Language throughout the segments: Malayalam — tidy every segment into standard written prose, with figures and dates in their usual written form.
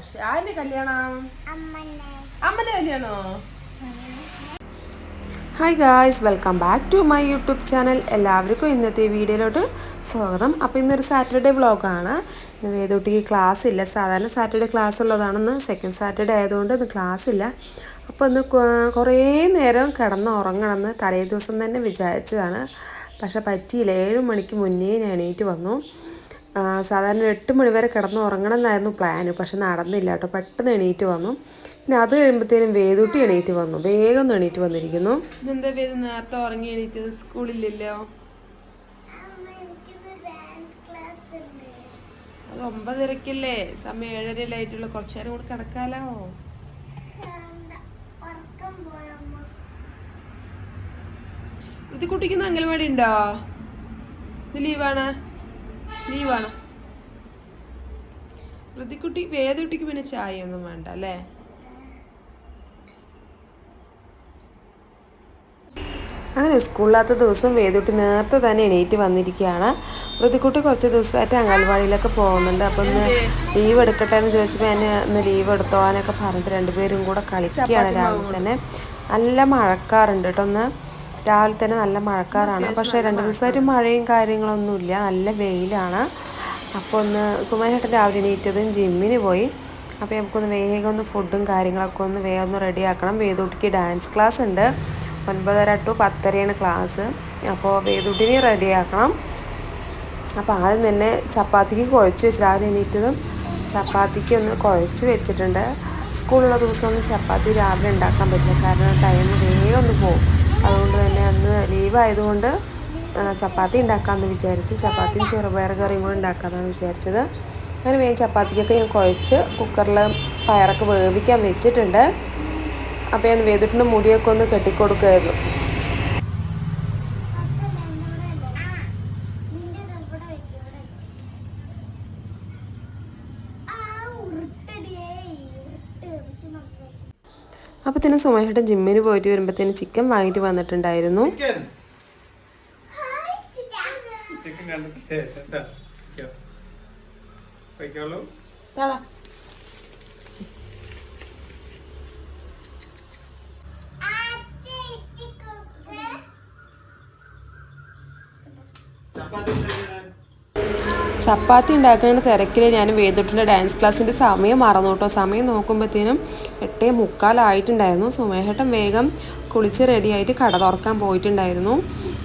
പക്ഷെ ആരുടെ കല്യാണം? അമ്മന്റെ കല്യാണോ? Hi guys, welcome back to my YouTube channel. എല്ലാവർക്കും ഇന്നത്തെ വീഡിയോയിലോട്ട് സ്വാഗതം. അപ്പോൾ ഇന്നൊരു സാറ്റർഡേ വ്ളോഗാണ്. ഇന്ന് വേദൂട്ടിക്ക് ക്ലാസ് ഇല്ല. സാധാരണ സാറ്റർഡേ ക്ലാസ് ഉള്ളതാണെന്ന്, സെക്കൻഡ് സാറ്റർഡേ ആയതുകൊണ്ട് ഇന്ന് ക്ലാസ് ഇല്ല. അപ്പോൾ ഇന്ന് കുറേ നേരം കിടന്നുറങ്ങണമെന്ന് തലേ ദിവസം തന്നെ വിചാരിച്ചതാണ്. പക്ഷെ പറ്റിയില്ല. 7 മണിക്ക് മുന്നേ ഞാൻ എണീറ്റ് വന്നു. സാധാരണ 8 മണി വരെ കിടന്ന് ഉറങ്ങണം എന്നായിരുന്നു പ്ലാന്. പക്ഷെ നടന്നില്ല കേട്ടോ. പെട്ടെന്ന് എണീറ്റ് വന്നു. പിന്നെ അത് കഴിയുമ്പോഴത്തേനും വേദൂട്ടി എണീറ്റ് വന്നു. വേഗം ഒന്ന് എണീറ്റ് വന്നിരിക്കുന്നു. ഇതെന്താ വേദം നേരത്തെ ഉറങ്ങി എണീറ്റത്? സ്കൂളില്ലല്ലോ. അത് 9:30-ക്കല്ലേ? സമയം 7:30 ആയിട്ടുള്ള. കുറച്ചു നേരം കൂടെ കിടക്കാലോ. കുട്ടിക്കുന്ന അംഗൻവാടി ഉണ്ടോ? ഇത് ലീവാണ്. ഋതിക്കുട്ടി വേദക്കുട്ടിക്ക് പിന്നെ ചായ ഒന്നും വേണ്ട അല്ലേ? അങ്ങനെ സ്കൂളില്ലാത്ത ദിവസം വേദക്കുട്ടി നേരത്തെ തന്നെ എണീറ്റ് വന്നിരിക്കുകയാണ്. ഋതിക്കുട്ടി കുറച്ച് ദിവസമായിട്ട് അംഗൻവാടിയിലൊക്കെ പോകുന്നുണ്ട്. അപ്പോൾ ഒന്ന് ലീവ് എടുക്കട്ടെ എന്ന് ചോദിച്ചപ്പോൾ ഞാൻ ഇന്ന് ലീവ് എടുത്തോളാനൊക്കെ പറഞ്ഞിട്ട് രണ്ടുപേരും കൂടെ കളിക്കുകയാണ്. രാവിലെ തന്നെ നല്ല മഴക്കാറുണ്ട് കേട്ടോ. രാവിലെ തന്നെ നല്ല മഴക്കാറാണ്. പക്ഷേ 2 ദിവസമായിട്ട് മഴയും കാര്യങ്ങളൊന്നുമില്ല. നല്ല വെയിലാണ്. അപ്പോൾ സുമേഷേട്ടൻ രാവിലെ എണീറ്റതും ജിമ്മിന് പോയി. അപ്പോൾ നമുക്കൊന്ന് വേഗം ഫുഡും കാര്യങ്ങളൊക്കെ വേഗം റെഡിയാക്കണം. വേദൂട്ടിക്ക് ഡാൻസ് ക്ലാസ് ഉണ്ട്. 9:30 to 10:30 ക്ലാസ്. അപ്പോൾ വേദൂട്ടിനെ റെഡിയാക്കണം. അപ്പോൾ ആദ്യം തന്നെ ചപ്പാത്തിക്ക് കുഴച്ച് വെച്ച്, രാവിലെ എണീറ്റതും ചപ്പാത്തിക്ക് കുഴച്ച് വെച്ചിട്ടുണ്ട്. സ്കൂളുള്ള ദിവസമൊന്നും ചപ്പാത്തി രാവിലെ ഉണ്ടാക്കാൻ പറ്റില്ല. കാരണം ടൈം വേഗം പോകും. അതുകൊണ്ട് തന്നെ അന്ന് ലീവായതുകൊണ്ട് ചപ്പാത്തി ഉണ്ടാക്കാമെന്ന് വിചാരിച്ചു. ചപ്പാത്തിയും ചെറുപയർ കറിയും കൂടെ ഉണ്ടാക്കാമെന്നാണ് വിചാരിച്ചത്. അങ്ങനെ വേഗം ചപ്പാത്തിക്കൊക്കെ ഞാൻ കുഴച്ച് കുക്കറിൽ പയറൊക്കെ വേവിക്കാൻ വെച്ചിട്ടുണ്ട്. അപ്പോൾ ഞാൻ വേദൂട്ടിൻ്റെ മുടിയൊക്കെ കെട്ടിക്കൊടുക്കുമായിരുന്നു. അപ്പോഴത്തേനും സുമേഷേട്ടൻ ജിമ്മിന് പോയിട്ട് വരുമ്പോഴത്തേനും ചിക്കൻ വാങ്ങിയിട്ട് വന്നിട്ടുണ്ടായിരുന്നു. ചപ്പാത്തി ഉണ്ടാക്കുന്ന തിരക്കിൽ ഞാൻ വേദൂട്ടിൻ്റെ ഡാൻസ് ക്ലാസ്സിൻ്റെ സമയം മറന്നു കേട്ടോ. സമയം നോക്കുമ്പോഴത്തേനും 8:45 ആയിട്ടുണ്ടായിരുന്നു. സുമേഷേട്ടൻ വേഗം കുളിച്ച് റെഡിയായിട്ട് കട തുറക്കാൻ പോയിട്ടുണ്ടായിരുന്നു.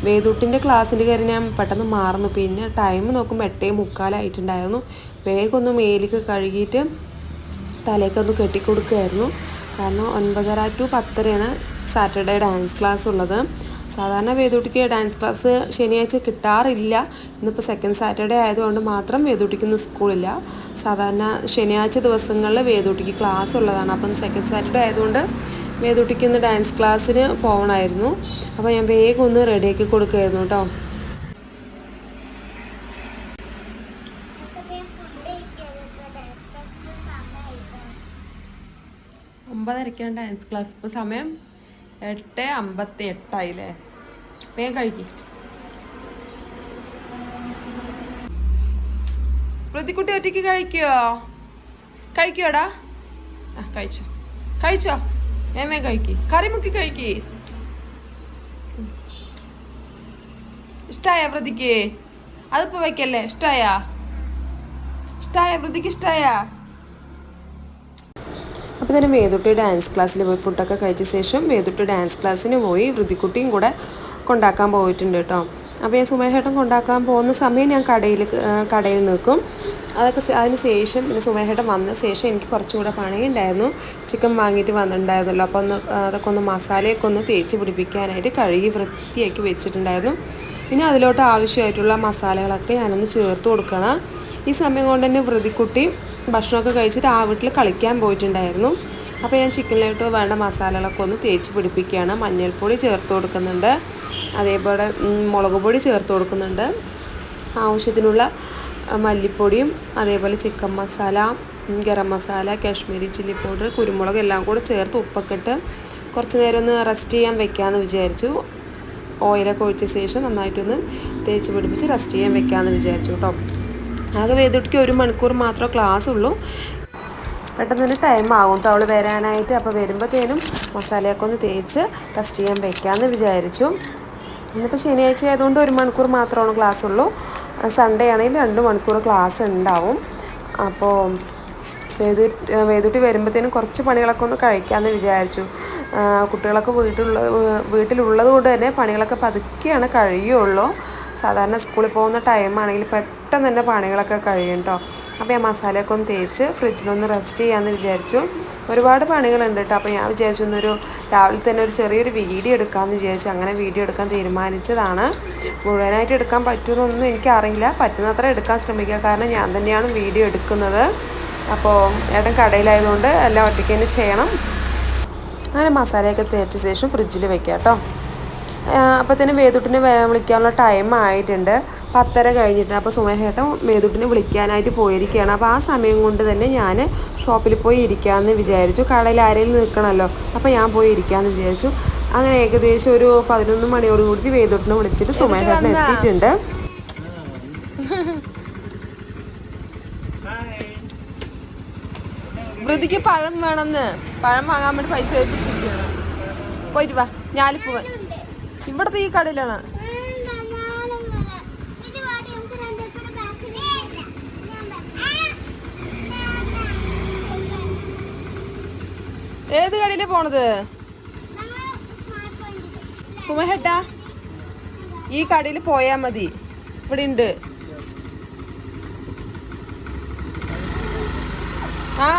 വേദൂട്ടിൻ്റെ ക്ലാസ്സിൻ്റെ കാര്യം ഞാൻ പെട്ടെന്ന് മാറുന്നു. പിന്നെ ടൈം നോക്കുമ്പോൾ 8:45 ആയിട്ടുണ്ടായിരുന്നു. വേഗം മേലേക്ക് കഴുകിയിട്ട് തലയ്ക്കൊന്ന് കെട്ടിക്കൊടുക്കുകയായിരുന്നു. കാരണം 9:30 to 10:30 സാറ്റർഡേ ഡാൻസ് ക്ലാസ് ഉള്ളത്. സാധാരണ വേദൂട്ടിക്ക് ഡാൻസ് ക്ലാസ് ശനിയാഴ്ച കിട്ടാറില്ല. ഇന്നിപ്പോൾ സെക്കൻഡ് സാറ്റർഡേ ആയതുകൊണ്ട് മാത്രം വേദൂട്ടിക്ക് ഇന്ന് സ്കൂളില്ല. സാധാരണ ശനിയാഴ്ച ദിവസങ്ങളിൽ വേദൂട്ടിക്ക് ക്ലാസ് ഉള്ളതാണ്. അപ്പം സെക്കൻഡ് സാറ്റർഡേ ആയതുകൊണ്ട് വേദൂട്ടിക്ക് ഇന്ന് ഡാൻസ് ക്ലാസ്സിന് പോകണമായിരുന്നു. അപ്പോൾ ഞാൻ വേഗം റെഡിയാക്കി കൊടുക്കുകയായിരുന്നു കേട്ടോ. 9:30 ഡാൻസ് ക്ലാസ്. ഇപ്പോൾ സമയം 8:58 ആയില്ലേ? വേഗം കഴിക്കും. ഋതിക്കുട്ടി ഒറ്റയ്ക്ക് കഴിക്കുവോടാ? കഴിച്ചോ വേഗം കഴിക്കി. കറി മുക്കി കഴിക്കി. ഇഷ്ടായ വൃതിക്ക്? അതിപ്പോ വയ്ക്കല്ലേ. ഇഷ്ടായ വൃതിക്ക്? അപ്പോൾ തന്നെ വേദൂട്ടി ഡാൻസ് ക്ലാസ്സിൽ പോയി ഫുഡൊക്കെ കഴിച്ച ശേഷം വേദൂട്ടി ഡാൻസ് ക്ലാസ്സിന് പോയി. വൃതിക്കുട്ടിയും കൂടെ കൊണ്ടാക്കാൻ പോയിട്ടുണ്ട് കേട്ടോ. അപ്പോൾ ഞാൻ സുമേഷേട്ടൻ കൊണ്ടാക്കാൻ പോകുന്ന സമയം ഞാൻ കടയിൽ നിൽക്കും. അതിന് ശേഷം പിന്നെ സുമേഷേട്ടൻ വന്ന ശേഷം എനിക്ക് കുറച്ചുകൂടെ പണിയുണ്ടായിരുന്നു. ചിക്കൻ വാങ്ങിയിട്ട് വന്നിട്ടുണ്ടായിരുന്നല്ലോ. അപ്പോൾ അതൊക്കെ മസാലയൊക്കെ തേച്ച് പിടിപ്പിക്കാനായിട്ട് കഴുകി വൃത്തിയാക്കി വെച്ചിട്ടുണ്ടായിരുന്നു. പിന്നെ അതിലോട്ട് ആവശ്യമായിട്ടുള്ള മസാലകളൊക്കെ ഞാനൊന്ന് ചേർത്ത് കൊടുക്കണം. ഈ സമയം കൊണ്ട് തന്നെ വൃതിക്കുട്ടി ഭക്ഷണമൊക്കെ കഴിച്ചിട്ട് ആ വീട്ടിൽ കളിക്കാൻ പോയിട്ടുണ്ടായിരുന്നു. അപ്പോൾ ഞാൻ ചിക്കനിലോട്ട് വേണ്ട മസാലകളൊക്കെ തേച്ച് പിടിപ്പിക്കുകയാണ്. മഞ്ഞൾപ്പൊടി ചേർത്ത് കൊടുക്കുന്നുണ്ട്. അതേപോലെ മുളക് പൊടി ചേർത്ത് കൊടുക്കുന്നുണ്ട്. ആവശ്യത്തിനുള്ള മല്ലിപ്പൊടിയും അതേപോലെ chicken masala, garam masala, Kashmiri chilli powder, കുരുമുളക് എല്ലാം കൂടെ ചേർത്ത് ഉപ്പൊക്കെ ഇട്ട് കുറച്ച് നേരം റെസ്റ്റ് ചെയ്യാൻ വെക്കാമെന്ന് വിചാരിച്ചു. ഓയിലൊക്കെ ഒഴിച്ച ശേഷം നന്നായിട്ടൊന്ന് തേച്ച് പിടിപ്പിച്ച് റെസ്റ്റ് ചെയ്യാൻ വെക്കാമെന്ന് വിചാരിച്ചു കേട്ടോ. ആകെ വേദൂട്ടിക്ക് 1 മണിക്കൂർ മാത്രമേ ക്ലാസ് ഉള്ളൂ. പെട്ടെന്ന് തന്നെ ടൈം ആകും കേട്ടോ അവൾ വരാനായിട്ട്. അപ്പോൾ വരുമ്പോഴത്തേനും മസാലയൊക്കെ ഒന്ന് തേച്ച് ടെസ്റ്റ് ചെയ്യാൻ വെക്കാമെന്ന് വിചാരിച്ചു. ഇന്നിപ്പോൾ ശനിയാഴ്ച ആയതുകൊണ്ട് 1 മണിക്കൂർ മാത്രമാണ് ക്ലാസ് ഉള്ളൂ. സൺഡേ ആണെങ്കിൽ 2 മണിക്കൂർ ക്ലാസ് ഉണ്ടാവും. അപ്പോൾ വേദൂട്ടി വരുമ്പോഴത്തേനും കുറച്ച് പണികളൊക്കെ ഒന്ന് കഴിക്കാമെന്ന് വിചാരിച്ചു. കുട്ടികളൊക്കെ വീട്ടിലുള്ളത് കൊണ്ട് തന്നെ പണികളൊക്കെ പതുക്കെയാണ് കഴിയുള്ളൂ. സാധാരണ സ്കൂളിൽ പോകുന്ന ടൈമാണെങ്കിൽ പെട്ടെന്ന് തന്നെ പണികളൊക്കെ കഴിയും കേട്ടോ. അപ്പോൾ ഞാൻ മസാലയൊക്കെ ഒന്ന് തേച്ച് ഫ്രിഡ്ജിലൊന്ന് റെസ്റ്റ് ചെയ്യാമെന്ന് വിചാരിച്ചു. ഒരുപാട് പണികളുണ്ട് കേട്ടോ. അപ്പോൾ ഞാൻ വിചാരിച്ചു രാവിലെ തന്നെ ഒരു ചെറിയൊരു വീഡിയോ എടുക്കാമെന്ന് വിചാരിച്ചു. അങ്ങനെ വീഡിയോ എടുക്കാൻ തീരുമാനിച്ചതാണ്. മുഴുവനായിട്ട് എടുക്കാൻ പറ്റുമെന്നൊന്നും എനിക്കറിയില്ല. പറ്റുന്നത്ര എടുക്കാൻ ശ്രമിക്കുക. കാരണം ഞാൻ തന്നെയാണ് വീഡിയോ എടുക്കുന്നത്. അപ്പോൾ ഏട്ടൻ കടയിലായതുകൊണ്ട് എല്ലാം ഒറ്റയ്ക്ക് തന്നെ ചെയ്യണം. അങ്ങനെ മസാലയൊക്കെ തേച്ച ശേഷം ഫ്രിഡ്ജിൽ വെക്കാം കേട്ടോ. അപ്പോഴത്തേനും വേദൂട്ടിനെ വിളിക്കാനുള്ള ടൈം ആയിട്ടുണ്ട്. 10:30 കഴിഞ്ഞിട്ടുണ്ട്. അപ്പോൾ സുമേഷേട്ടൻ വേദൂട്ടിനെ വിളിക്കാനായിട്ട് പോയിരിക്കുകയാണ്. അപ്പോൾ ആ സമയം കൊണ്ട് തന്നെ ഞാൻ ഷോപ്പിൽ പോയി ഇരിക്കാമെന്ന് വിചാരിച്ചു. കടയിൽ ആരെങ്കിലും നിൽക്കണമല്ലോ. അപ്പോൾ ഞാൻ പോയി ഇരിക്കാമെന്ന് വിചാരിച്ചു. അങ്ങനെ ഏകദേശം ഒരു 11 മണിയോടുകൂടി വേദൂട്ടിനെ വിളിച്ചിട്ട് സുമേഷേട്ടൻ എത്തിയിട്ടുണ്ട്. വൃതിക്ക് പഴം വേണമെന്ന്, പഴം വാങ്ങാൻ വേണ്ടി പൈസ ഏൽപ്പിച്ചിരിക്കുകയാണ്. പോയിട്ട് വാ. ഞാലിപ്പൂവൻ ഇവിടുത്തെ ഈ കടയിലാണ്. ഏത് കടയിലാ പോണത് സുമേട്ടാ? ഈ കടയിൽ പോയാ മതി. ഇവിടെ ഉണ്ട്. ആ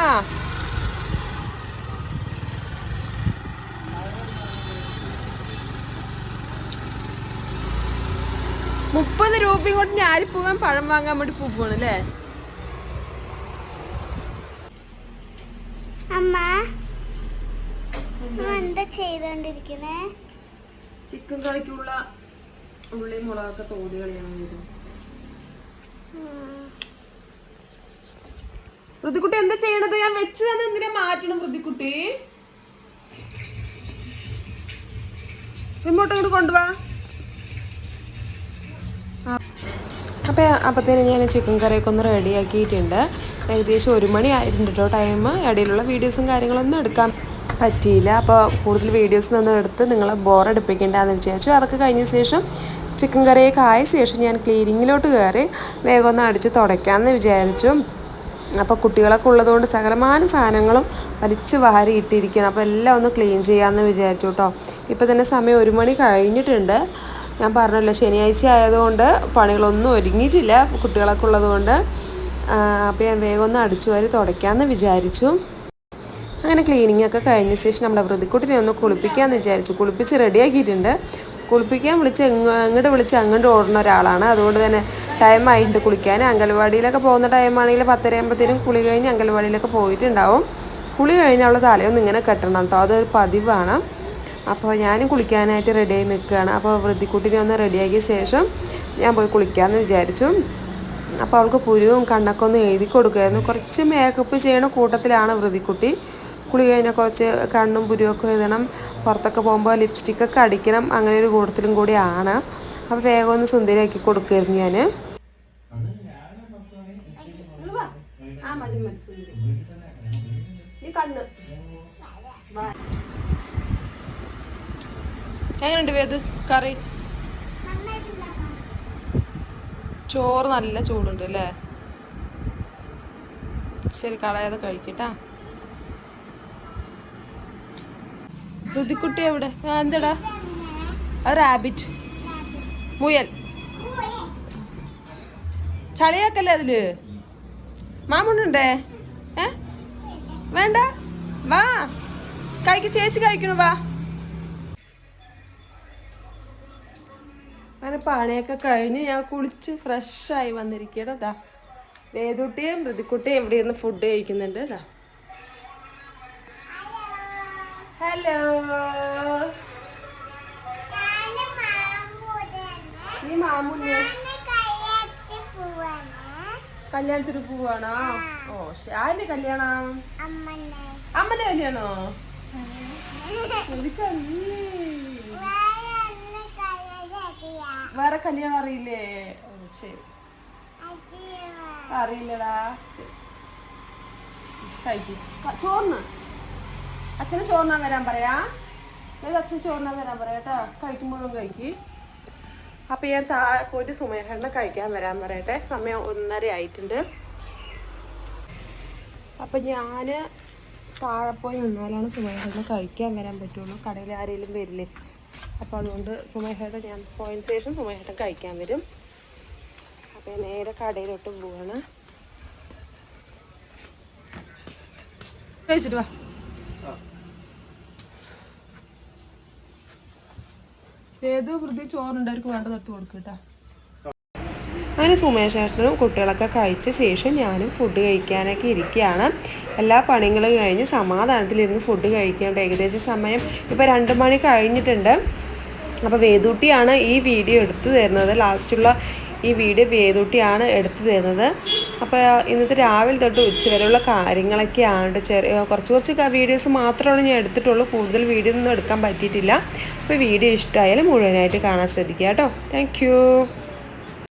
30 രൂപയും കൊണ്ട് ഞാലിപ്പൂവൻ പഴം വാങ്ങാൻ വേണ്ടി പോവാണ് അല്ലേ? അമ്മ എന്താ ചെയ്തോണ്ടിരിക്കുന്നേ? ചിക്കൻ കറിക്കുള്ള ഉള്ളി മുളകൊക്കെ തോടി കളിയാണ്. വൃതിക്കുട്ടി എന്താ ചെയ്യണത്? ഞാൻ വെച്ച് തന്നെ എന്തിനാ മാറ്റണം? വൃതിക്കുട്ടി റിമോട്ട് ഇങ്ങോട്ട് കൊണ്ടുപോവാ. അപ്പോഴത്തേനും ഞാൻ ചിക്കൻ കറിയൊക്കെ ഒന്ന് റെഡിയാക്കിയിട്ടുണ്ട്. ഏകദേശം 1 മണി ആയിട്ടുണ്ട് കേട്ടോ ടൈം. ഇടയിലുള്ള വീഡിയോസും കാര്യങ്ങളൊന്നും എടുക്കാൻ പറ്റിയില്ല. അപ്പോൾ കൂടുതൽ വീഡിയോസ് ഒന്നും എടുത്ത് നിങ്ങളെ ബോറടിപ്പിക്കേണ്ടതെന്ന് വിചാരിച്ചു. അതൊക്കെ കഴിഞ്ഞ ശേഷം ചിക്കൻ കറിയൊക്കെ ആയ ശേഷം ഞാൻ ക്ലീനിങ്ങിലോട്ട് കയറി വേഗം ഒന്ന് അടിച്ച് തുടയ്ക്കാമെന്ന് വിചാരിച്ചു. അപ്പോൾ കുട്ടികളൊക്കെ ഉള്ളതുകൊണ്ട് സകലമാന സാധനങ്ങളും വലിച്ചു വാരി ഇട്ടിരിക്കണം. അപ്പോൾ എല്ലാം ഒന്ന് ക്ലീൻ ചെയ്യാമെന്ന് വിചാരിച്ചു കേട്ടോ. ഇപ്പോൾ തന്നെ സമയം 1 മണി കഴിഞ്ഞിട്ടുണ്ട്. ഞാൻ പറഞ്ഞല്ലോ ശനിയാഴ്ച ആയതുകൊണ്ട് പണികളൊന്നും ഒരുങ്ങിയിട്ടില്ല കുട്ടികളൊക്കെ ഉള്ളതുകൊണ്ട്. അപ്പോൾ ഞാൻ വേഗം ഒന്ന് അടിച്ചു വാരി തുടയ്ക്കാമെന്ന് വിചാരിച്ചു. അങ്ങനെ ക്ലീനിങ് ഒക്കെ കഴിഞ്ഞ ശേഷം നമ്മുടെ വൃതിക്കുട്ടിനെ ഒന്ന് കുളിപ്പിക്കാമെന്ന് വിചാരിച്ചു. കുളിപ്പിച്ച് റെഡിയാക്കിയിട്ടുണ്ട്. കുളിപ്പിക്കാൻ വിളിച്ച് അങ്ങോട്ട് ഓടുന്ന ഒരാളാണ്. അതുകൊണ്ട് തന്നെ ടൈം ആയിട്ടുണ്ട് കുളിക്കാൻ. അംഗൻവാടിയിലൊക്കെ പോകുന്ന ടൈമാണെങ്കിൽ 10:30 ആകുമ്പോഴത്തേനും കുളി കഴിഞ്ഞ് അംഗൻവാടിയിലൊക്കെ പോയിട്ടുണ്ടാവും. കുളി കഴിഞ്ഞ് അവൾ തലയൊന്നും ഇങ്ങനെ കെട്ടണം കേട്ടോ. അതൊരു പതിവാണ്. അപ്പോൾ ഞാനും കുളിക്കാനായിട്ട് റെഡിയായി നിൽക്കുകയാണ്. അപ്പോൾ വൃതിക്കുട്ടിനെ ഒന്ന് റെഡിയാക്കിയ ശേഷം ഞാൻ പോയി കുളിക്കാമെന്ന് വിചാരിച്ചു. അപ്പോൾ അവൾക്ക് പുരുവും കണ്ണൊക്കെ ഒന്ന് എഴുതി കൊടുക്കുമായിരുന്നു. കുറച്ച് മേക്കപ്പ് ചെയ്യണ കൂട്ടത്തിലാണ് വൃതിക്കുട്ടി. കുളി കഴിഞ്ഞാൽ കുറച്ച് കണ്ണും പുരുവൊക്കെ എഴുതണം. പുറത്തൊക്കെ പോകുമ്പോൾ ലിപ്സ്റ്റിക്കൊക്കെ അടിക്കണം. അങ്ങനെ ഒരു കൂട്ടത്തിലും കൂടിയാണ്. അപ്പോൾ വേഗം ഒന്ന് സുന്ദരിയാക്കി കൊടുക്കുമായിരുന്നു ഞാൻ. എങ്ങനെയുണ്ട് വേദ കറി? ചോറ് നല്ല ചൂടുണ്ട് അല്ലേ? ശരി, കളയാതെ കഴിക്കട്ടാ. ഋതിക്കുട്ടി എവിടെ? എന്താടാ? റാബിറ്റ്, മുയൽ. ചളിയാക്കല്ലേ അതില്? മാമുണ്ടേ? വേണ്ട, വാ ചേച്ചി കഴിക്കണു, വാ. അങ്ങനെ പണിയൊക്കെ കഴിഞ്ഞ് ഞാൻ കുളിച്ച് ഫ്രഷായി വന്നിരിക്കണം. ഇതാ വേദുട്ടിയും ഋതിക്കുട്ടിയും ഇവിടെ ഇരുന്ന് ഫുഡ് കഴിക്കുന്നുണ്ട്. ഇതാ ഹലോ, നീ മാമുന്നെ കല്യാണത്തിന് പോവാണോ? ഓ, ആരുടെ കല്യാണം? അമ്മന്റെ കല്യാണോ? വേറെ കല്യാണം അറിയില്ലേ? ഓ ശരി, അറിയില്ലടാ. ശരി, കഴിക്കും ചോറിന് അച്ഛന് ചോറിനാൻ വരാൻ പറയാ അച്ഛൻ ചോറിനാൻ വരാൻ പറയാം കേട്ടോ കഴിക്കുമ്പോഴും കഴിക്ക്. അപ്പം ഞാൻ താഴെ പോയിട്ട് സുമേഷേട്ടനെ കഴിക്കാൻ വരാൻ പറയട്ടെ. സമയം 1:30 ആയിട്ടുണ്ട്. അപ്പം ഞാൻ താഴെ പോയി നിന്നാലാണ് സുമേഷേട്ടനെ കഴിക്കാൻ വരാൻ പറ്റുള്ളൂ. കടയിൽ ആരെങ്കിലും വരില്ലേ. അപ്പോൾ അതുകൊണ്ട് സുമേഷേട്ടൻ ഞാൻ പോയതിന് ശേഷം സുമേഷേട്ടൻ കഴിക്കാൻ വരും. അപ്പം നേരെ കടയിലോട്ട് പോവാണ്. കഴിച്ചിട്ട് വാ. ഏതോ വൃത്തി ചോറുണ്ടവർക്ക് വേണ്ടത് എടുത്ത് കൊടുക്കും കേട്ടോ. അങ്ങനെ സുമേഷേട്ടനും കുട്ടികളൊക്കെ കഴിച്ച ശേഷം ഞാനും ഫുഡ് കഴിക്കാനൊക്കെ ഇരിക്കുകയാണ്. എല്ലാ പണികളും കഴിഞ്ഞ് സമാധാനത്തിലിരുന്ന് ഫുഡ് കഴിക്കേണ്ട ഏകദേശം സമയം ഇപ്പോൾ 2 മണി കഴിഞ്ഞിട്ടുണ്ട്. അപ്പോൾ വേദൂട്ടിയാണ് ഈ വീഡിയോ എടുത്തു തരുന്നത്. ലാസ്റ്റുള്ള ഈ വീഡിയോ വേദൂട്ടിയാണ് എടുത്തു തരുന്നത്. അപ്പോൾ ഇന്നത്തെ രാവിലെ തൊട്ട് ഉച്ചവരെയുള്ള കാര്യങ്ങളൊക്കെയാണ്. കുറച്ച് വീഡിയോസ് മാത്രമാണ് ഞാൻ എടുത്തിട്ടുള്ളൂ. കൂടുതൽ വീഡിയോ ഒന്നും എടുക്കാൻ പറ്റിയിട്ടില്ല. അപ്പോൾ വീഡിയോ ഇഷ്ടമായാലും മുഴുവനായിട്ട് കാണാൻ ശ്രദ്ധിക്കുക കേട്ടോ. താങ്ക്